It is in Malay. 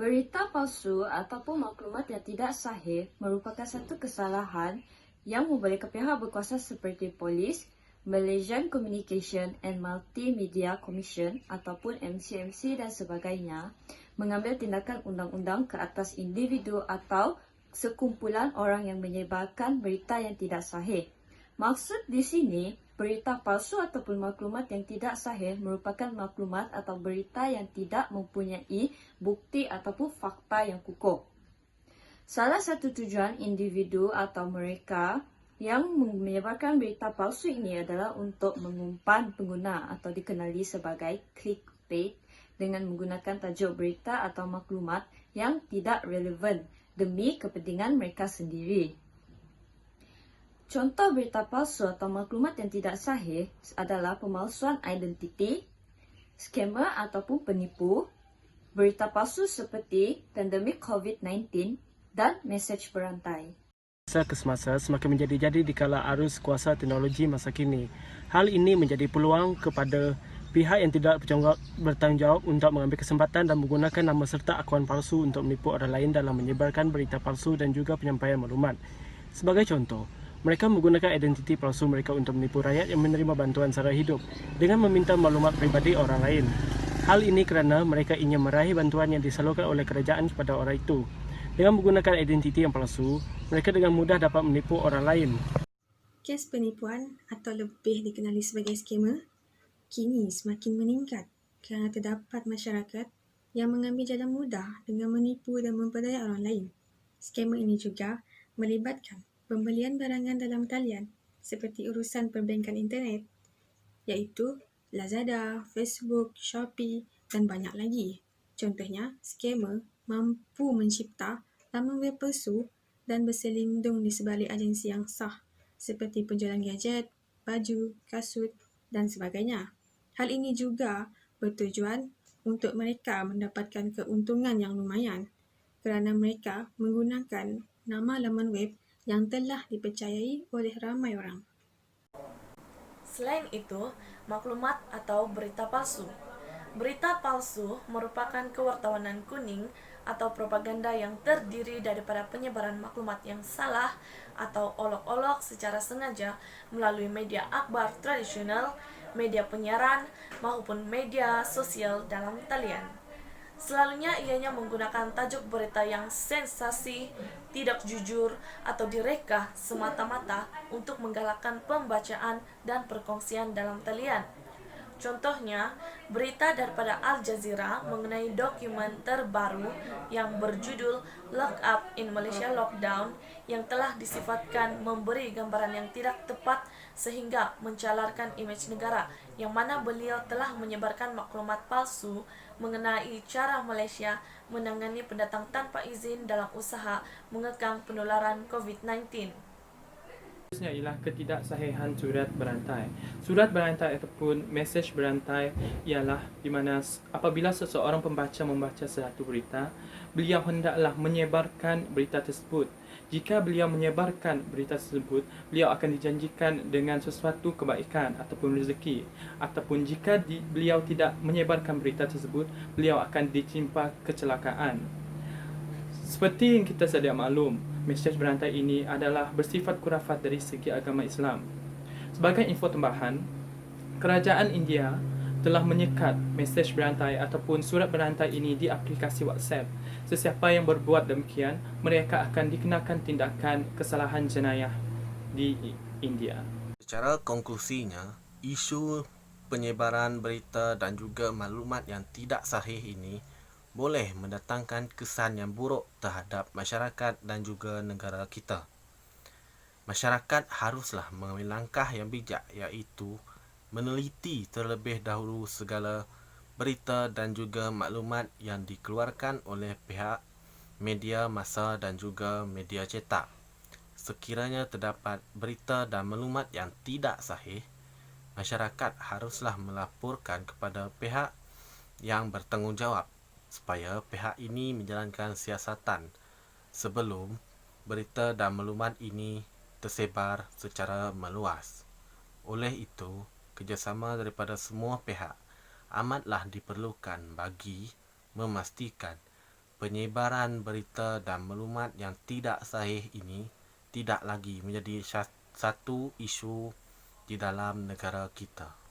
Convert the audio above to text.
Berita palsu ataupun maklumat yang tidak sahih merupakan satu kesalahan yang membolehkan pihak berkuasa seperti polis, Malaysian Communication and Multimedia Commission ataupun MCMC dan sebagainya mengambil tindakan undang-undang ke atas individu atau sekumpulan orang yang menyebarkan berita yang tidak sahih. Maksud di sini, berita palsu ataupun maklumat yang tidak sahih merupakan maklumat atau berita yang tidak mempunyai bukti ataupun fakta yang kukuh. Salah satu tujuan individu atau mereka yang menyebarkan berita palsu ini adalah untuk mengumpan pengguna atau dikenali sebagai clickbait dengan menggunakan tajuk berita atau maklumat yang tidak relevan demi kepentingan mereka sendiri. Contoh berita palsu atau maklumat yang tidak sahih adalah pemalsuan identiti, skamer ataupun penipu, berita palsu seperti pandemik COVID-19 dan mesej berantai. Masa ke semasa semakin menjadi-jadi di kala arus kuasa teknologi masa kini. Hal ini menjadi peluang kepada pihak yang tidak bertanggungjawab untuk mengambil kesempatan dan menggunakan nama serta akaun palsu untuk menipu orang lain dalam menyebarkan berita palsu dan juga penyampaian maklumat. Sebagai contoh, mereka menggunakan identiti palsu mereka untuk menipu rakyat yang menerima bantuan sara hidup dengan meminta maklumat pribadi orang lain. Hal ini kerana mereka ingin meraih bantuan yang disalurkan oleh kerajaan kepada orang itu. Dengan menggunakan identiti yang palsu, mereka dengan mudah dapat menipu orang lain. Kes penipuan atau lebih dikenali sebagai skamer kini semakin meningkat kerana terdapat masyarakat yang mengambil jalan mudah dengan menipu dan memperdaya orang lain. Skamer ini juga melibatkan pembelian barangan dalam talian seperti urusan perbankan internet iaitu Lazada, Facebook, Shopee dan banyak lagi. Contohnya, skamer mampu mencipta laman web palsu dan berselindung di sebalik agensi yang sah seperti penjualan gadget, baju, kasut dan sebagainya. Hal ini juga bertujuan untuk mereka mendapatkan keuntungan yang lumayan kerana mereka menggunakan nama laman web yang telah dipercayai oleh ramai orang. Selain itu, maklumat atau berita palsu. Berita palsu merupakan kewartawanan kuning atau propaganda yang terdiri daripada penyebaran maklumat yang salah atau olok-olok secara sengaja melalui media akhbar tradisional, media penyiaran, maupun media sosial dalam talian. Selalunya ianya menggunakan tajuk berita yang sensasi, tidak jujur, atau direka semata-mata untuk menggalakkan pembacaan dan perkongsian dalam talian. Contohnya, berita daripada Al Jazeera mengenai dokumen terbaru yang berjudul Lock Up in Malaysia Lockdown yang telah disifatkan memberi gambaran yang tidak tepat sehingga mencalarkan imej negara, yang mana beliau telah menyebarkan maklumat palsu mengenai cara Malaysia menangani pendatang tanpa izin dalam usaha mengekang penularan COVID-19. Seterusnya ialah ketidaksahihan surat berantai. Surat berantai ataupun mesej berantai ialah di mana apabila seseorang pembaca membaca satu berita, beliau hendaklah menyebarkan berita tersebut. Jika beliau menyebarkan berita tersebut, beliau akan dijanjikan dengan sesuatu kebaikan ataupun rezeki. Ataupun jika beliau tidak menyebarkan berita tersebut, beliau akan ditimpa kecelakaan. Seperti yang kita sedia maklum, mesej berantai ini adalah bersifat khurafat dari segi agama Islam. Sebagai info tambahan, kerajaan India telah menyekat mesej berantai ataupun surat berantai ini di aplikasi WhatsApp. Sesiapa yang berbuat demikian, mereka akan dikenakan tindakan kesalahan jenayah di India. Secara konklusinya, isu penyebaran berita dan juga maklumat yang tidak sahih ini boleh mendatangkan kesan yang buruk terhadap masyarakat dan juga negara kita. Masyarakat haruslah mengambil langkah yang bijak, iaitu meneliti terlebih dahulu segala berita dan juga maklumat yang dikeluarkan oleh pihak media massa dan juga media cetak. Sekiranya terdapat berita dan maklumat yang tidak sahih, masyarakat haruslah melaporkan kepada pihak yang bertanggungjawab supaya pihak ini menjalankan siasatan sebelum berita dan maklumat ini tersebar secara meluas. Oleh itu, kerjasama daripada semua pihak amatlah diperlukan bagi memastikan penyebaran berita dan maklumat yang tidak sahih ini tidak lagi menjadi satu isu di dalam negara kita.